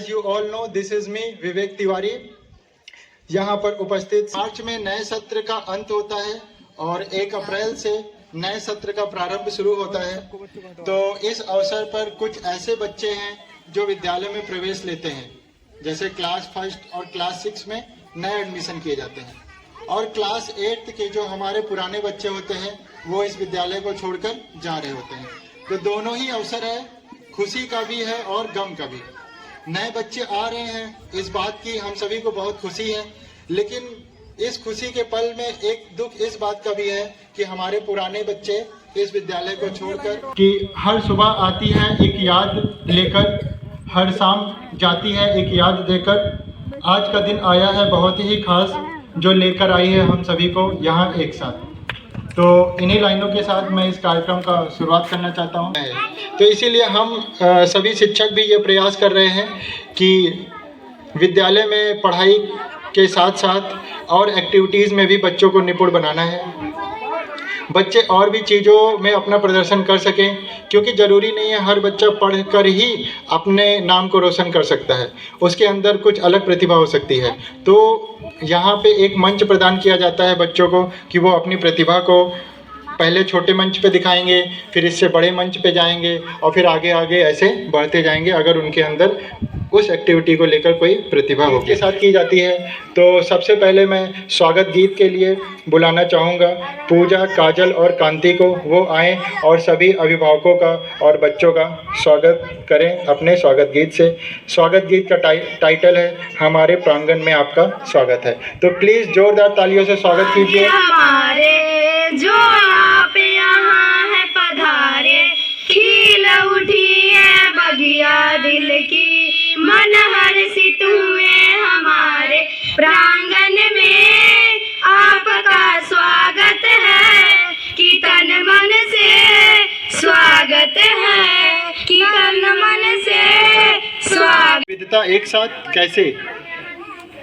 As you all know, this is me, Vivek Tiwari. यहाँ पर उपस्थित मार्च में नए सत्र का अंत होता है और 1 अप्रैल से नए सत्र का प्रारंभ शुरू होता है। तो इस अवसर पर कुछ ऐसे बच्चे हैं जो विद्यालय में प्रवेश लेते हैं, जैसे क्लास 1 और क्लास 6 में नए एडमिशन किए जाते हैं, और क्लास 8 के जो हमारे पुराने बच्चे होते हैं वो इस विद्यालय को छोड़कर जा रहे होते हैं। तो दोनों ही अवसर है, खुशी का भी है और गम का भी। नए बच्चे आ रहे हैं, इस बात की हम सभी को बहुत खुशी है, लेकिन इस खुशी के पल में एक दुख इस बात का भी है कि हमारे पुराने बच्चे इस विद्यालय को छोड़कर कि हर सुबह आती है एक याद लेकर, हर शाम जाती है एक याद देकर। आज का दिन आया है बहुत ही खास, जो लेकर आई है हम सभी को यहाँ एक साथ। तो इन्हीं लाइनों के साथ मैं इस कार्यक्रम का शुरुआत करना चाहता हूँ। तो इसीलिए हम सभी शिक्षक भी ये प्रयास कर रहे हैं कि विद्यालय में पढ़ाई के साथ साथ और एक्टिविटीज़ में भी बच्चों को निपुण बनाना है, बच्चे और भी चीज़ों में अपना प्रदर्शन कर सकें, क्योंकि ज़रूरी नहीं है हर बच्चा पढ़कर ही अपने नाम को रोशन कर सकता है, उसके अंदर कुछ अलग प्रतिभा हो सकती है। तो यहाँ पे एक मंच प्रदान किया जाता है बच्चों को कि वो अपनी प्रतिभा को पहले छोटे मंच पे दिखाएंगे, फिर इससे बड़े मंच पे जाएंगे और फिर आगे आगे ऐसे बढ़ते जाएंगे, अगर उनके अंदर उस एक्टिविटी को लेकर कोई प्रतिभा होगी। के साथ की जाती है। तो सबसे पहले मैं स्वागत गीत के लिए बुलाना चाहूँगा पूजा, काजल और कांति को। वो आएँ और सभी अभिभावकों का और बच्चों का स्वागत करें अपने स्वागत गीत से। स्वागत गीत का टाइटल है हमारे प्रांगण में आपका स्वागत है। तो प्लीज़ जोरदार तालियों से स्वागत कीजिए। हमारे जो आप यहाँ है पधारे, खिल उठी है बगिया दिल की, मन हर्षित हुए हमारे प्रांगण में आपका स्वागत है, कि तन मन से स्वागत है, कि तन मन से स्वागत। विविधता एक साथ कैसे?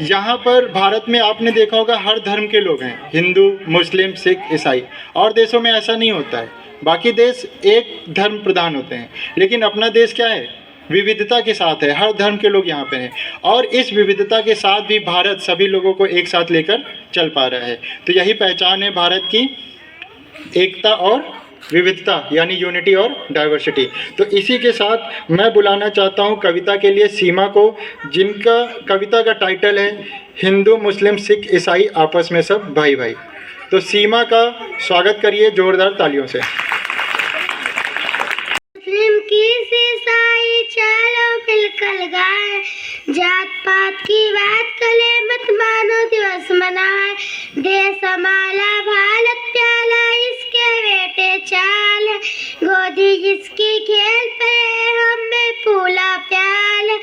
यहाँ पर भारत में आपने देखा होगा हर धर्म के लोग हैं, हिंदू, मुस्लिम, सिख, ईसाई। और देशों में ऐसा नहीं होता है, बाकी देश एक धर्म प्रधान होते हैं, लेकिन अपना देश क्या है? विविधता के साथ है, हर धर्म के लोग यहाँ पे हैं, और इस विविधता के साथ भी भारत सभी लोगों को एक साथ लेकर चल पा रहा है। तो यही पहचान है भारत की, एकता और विविधता, यानी यूनिटी और डाइवर्सिटी। तो इसी के साथ मैं बुलाना चाहता हूँ कविता के लिए सीमा को, जिनका कविता का टाइटल है हिंदू, मुस्लिम, सिख, ईसाई आपस में सब भाई भाई। तो सीमा का स्वागत करिए जोरदार तालियों से। मुस्लिम की ईसाई चलो मिलकर गाए, जात पात की बात कले मत मानो दिवस मनाए, देश हमारा भारत प्याला इसके बेटे चाल, गोदी जिसकी खेल पे हमें फूला प्याल,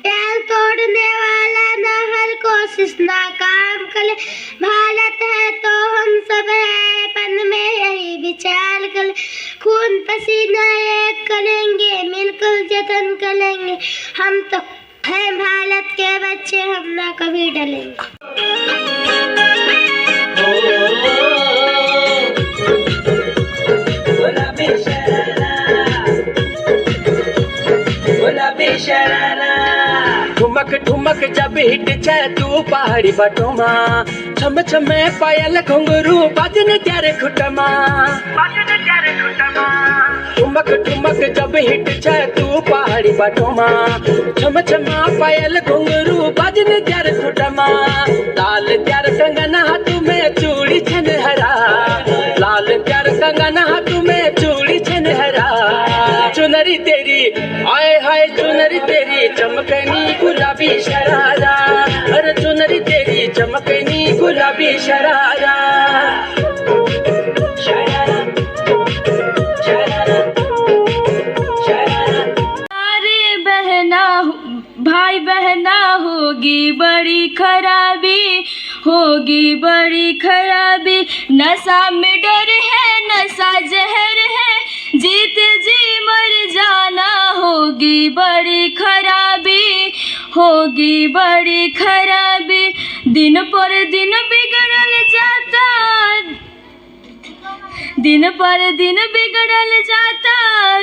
प्याल तोड़ने वाला ना हर कोशिश ना काम करे, भारत है तो हम सब है पन में यही विचार कर, खून पसीना एक करेंगे मिलकर जतन करेंगे, हम तो है भारत के बच्चे, हम ना कभी डलेंगे। ठुमक ठुमक जब हिट छे तू पहाड़ी बटोमा, छम छमे पायल घुंघरू बाजन त्यारे खुटमा, ठुमक ठुमक जब हिट छे तू पहाड़ी बटोमा, छम छमा पायल घुंघरू बाजन त्यारे खुटमा, लाल त्यार कंगना हाथ में चूड़ी छन हरा, लाल त्यार कंगना हाथ में चूड़ी छन हरा, चुनरी तेरी आए हाय चुनरी तेरी चमकनी गुलाबी शरारा, अरे चुनरी तेरी चमकनी गुलाबी शरारा, शरारा शरारा शरारा। अरे बहना भाई बहना होगी बड़ी खराबी, होगी बड़ी खराबी, नशा में डर है नशा जहर है, जीत जी मर जाना, होगी बड़ी खराबी, होगी बड़ी खराबी, दिन पर दिन बिगड़ल जाता, दिन पर दिन बिगड़ल जाता,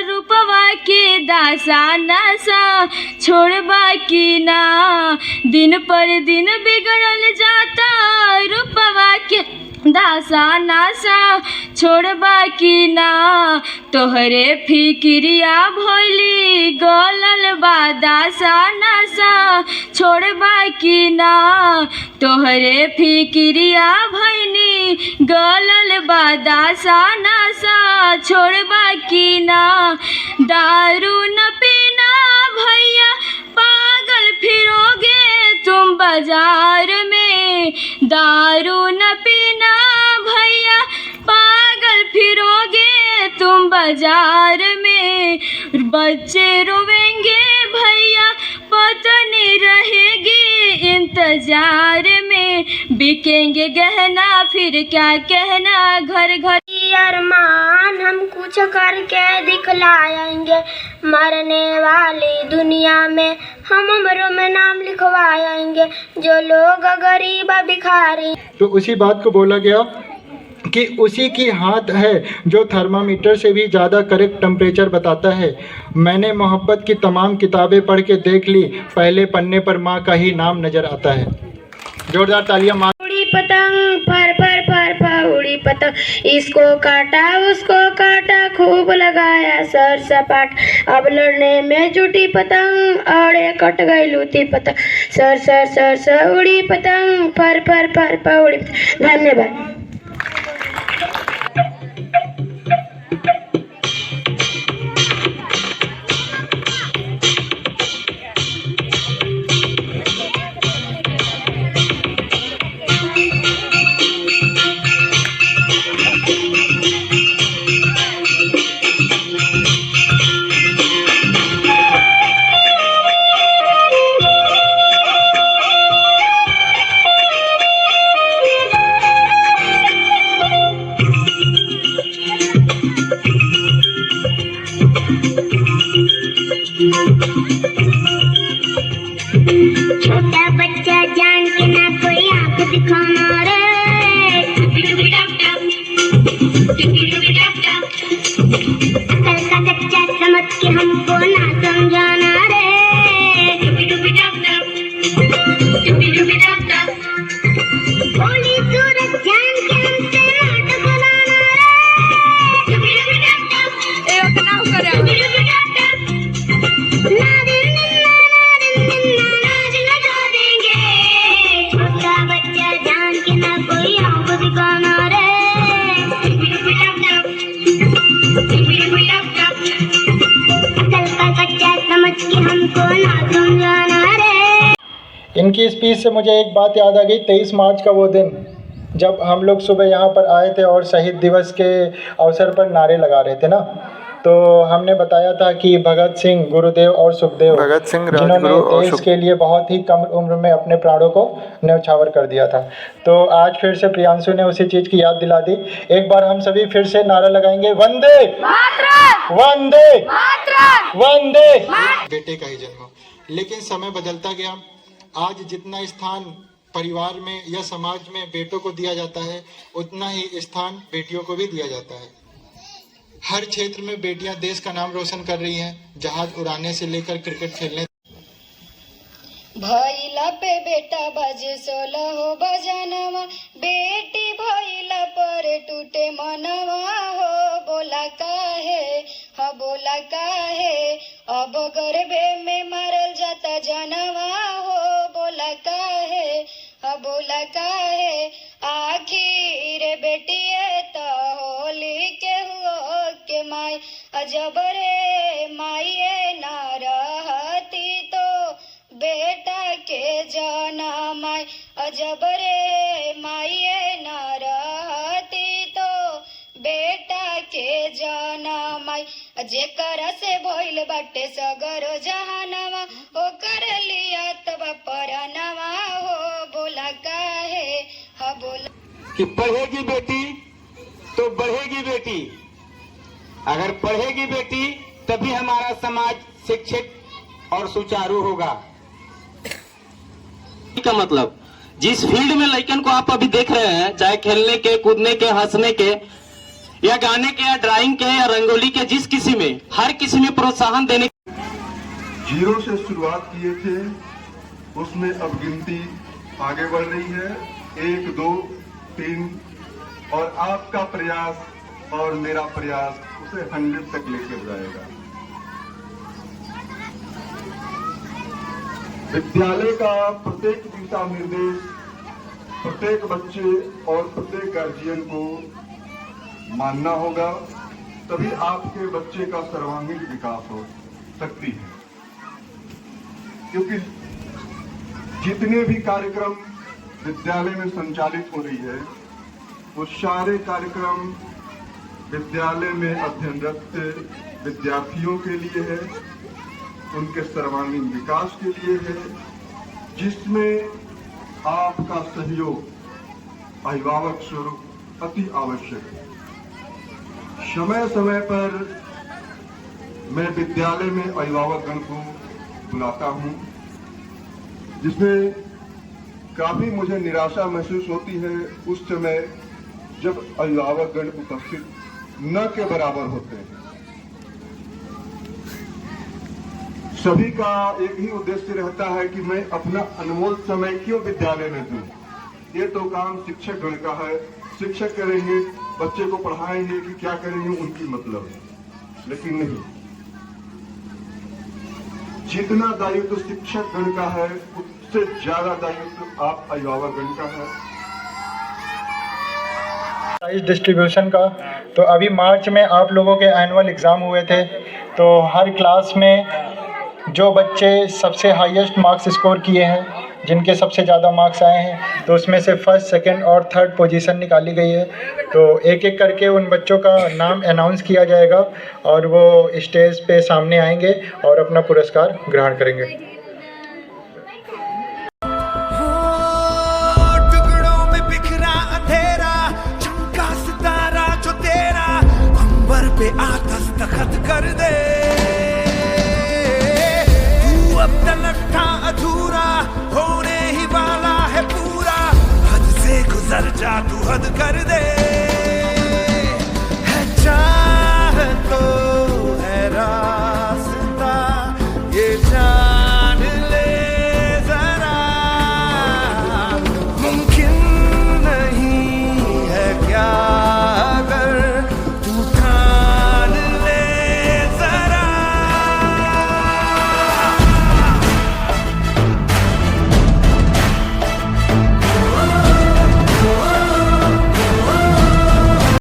रूप रूपवा के दासा नशा छोड़बा की ना, दिन पर दिन बिगड़ल जाता रूपवा के दासा नासा छोड़बा की ना, तोहरे फिक्रिया भोली गलल बा दासा नासा छोड़बा की ना, तोहरे फिक्रिया भैनी गलल बा दासा नासा छोड़बा की ना, दारू न पीना भैया पागल फिरोगे तुम बाजार में, दारू न पीना भैया पागल फिरोगे तुम बाजार में, बच्चे रोवेंगे भैया पत्नी रहेगी इंतजार में, बिकेंगे गहना फिर क्या कहना घर घर। अरमान हम कुछ करके दिखलाएंगे, मरने वाली दुनिया में हम उम्र में नाम लिखवाएंगे, जो लोग गरीब भिखारी। तो उसी बात को बोला गया कि उसी की हाथ है जो थर्मामीटर से भी ज़्यादा करेक्ट टेम्परेचर बताता है। मैंने मोहब्बत की तमाम किताबें पढ़ के देख ली, पहले पन्ने पर माँ का ही नाम नज़र आता है। जोरदार तालियां माँ। उड़ी पतंग फर फर फर फर उड़ी पतंग, इसको काटा उसको काटा खूब लगाया सर सपाट, अब लड़ने में जुटी पतंग और ये कट गई लूटी पतंग, सर सर सर सर उड़ी पतंग फर फर फर फर उड़ी पतंग। धन्यवाद। छोटा बच्चा जान के ना कोई आंख दिखाना रे, कल का कच्चा समझ के हमको ना समझाना रे, भोली सूरत जान के हमसे नाटक बनाना रे, छोटा बच्चा जान के ना कोई आंख दिखाना रे, कल का कच्चा समझ के हमको ना समझाना रे। इनकी स्पीच से मुझे एक बात याद आ गई। 23 मार्च का वो दिन जब हम लोग सुबह यहाँ पर आए थे और शहीद दिवस के अवसर पर नारे लगा रहे थे ना, तो हमने बताया था कि भगत सिंह, गुरुदेव और सुखदेव, भगत सिंह जिन्होंने देश के लिए बहुत ही कम उम्र में अपने प्राणों को न्यौछावर कर दिया था। तो आज फिर से प्रियांशु ने उसी चीज़ की याद दिला दी। एक बार हम सभी फिर से नारा लगाएंगे, वंदे वंदे वंदे। बेटे का ही जन्म हो, लेकिन समय बदलता गया। आज जितना स्थान परिवार में या समाज में बेटों को दिया जाता है, उतना ही स्थान बेटियों को भी दिया जाता है। हर क्षेत्र में बेटियां देश का नाम रोशन कर रही हैं, जहाज उड़ाने से लेकर क्रिकेट खेलने। भैला पे बेटा बजे 16 हो बजनवा, बेटी भैला पर टूटे मनवा हो, बोला काहे ह बोला काहे, अब गर्भे में मरल जाता जनवा हो, बोला काहे ह बोला काहे, आखिर बेटिए तो होली के हुओ के माई, अजब रे माइए ना रहती तो बेटा के जनम, अजब रे माइए ना रहती तो बेटा के जनम, जेकर से भइल बाटे सगरो जहानवा, ओकर लिया तब परनवा हो, बोला काहे ह बोला कि पढ़ेगी बेटी तो बढ़ेगी बेटी, अगर पढ़ेगी बेटी तभी हमारा समाज शिक्षित और सुचारू होगा। का मतलब जिस फील्ड में लड़कन को आप अभी देख रहे हैं, चाहे खेलने के, कूदने के, हंसने के, या गाने के या ड्राइंग के या रंगोली के, जिस किसी में, हर किसी में प्रोत्साहन देने। जीरो से शुरुआत किए थे, उसमें अब गिनती आगे बढ़ रही है, 1 2 3, और आपका प्रयास और मेरा प्रयास उसे 100 तक लेकर जाएगा। विद्यालय का प्रत्येक दिशा निर्देश प्रत्येक बच्चे और प्रत्येक गार्जियन को मानना होगा, तभी आपके बच्चे का सर्वांगीण विकास हो सकती है। क्योंकि जितने भी कार्यक्रम विद्यालय में संचालित हो रही है, वो सारे कार्यक्रम विद्यालय में अध्ययनरत विद्यार्थियों के लिए है, उनके सर्वांगीण विकास के लिए है, जिसमें आपका सहयोग अभिभावक स्वरूप अति आवश्यक है। समय समय पर मैं विद्यालय में अभिभावकगण को बुलाता हूं, जिसमें काफी मुझे निराशा महसूस होती है उस समय जब अभिभावकगण उपस्थित न के बराबर होते हैं। सभी का एक ही उद्देश्य रहता है कि मैं अपना अनमोल समय क्यों विद्यालय में दूं। ये तो काम शिक्षक गण का है, शिक्षक करेंगे, बच्चे को पढ़ाएंगे कि क्या करेंगे उनकी मतलब है, लेकिन नहीं, जितना दायित्व शिक्षक गण का है उससे ज्यादा दायित्व आप अभिभावक गण का है। प्राइज डिस्ट्रीब्यूशन का, तो अभी मार्च में आप लोगों के एनुअल एग्ज़ाम हुए थे, तो हर क्लास में जो बच्चे सबसे हाईएस्ट मार्क्स स्कोर किए हैं, जिनके सबसे ज़्यादा मार्क्स आए हैं, तो उसमें से फर्स्ट, सेकंड और थर्ड पोजीशन निकाली गई है। तो एक एक करके उन बच्चों का नाम अनाउंस किया जाएगा और वो स्टेज पे सामने आएंगे और अपना पुरस्कार ग्रहण करेंगे। टुकड़ों में बिखरा अंधेरा, चमका सितारा जो तेरा, अंबर पे दस्तखत कर दे। तू अब तलक था अधूरा, होने ही वाला है पूरा, हद से गुजर जा तू हद कर दे।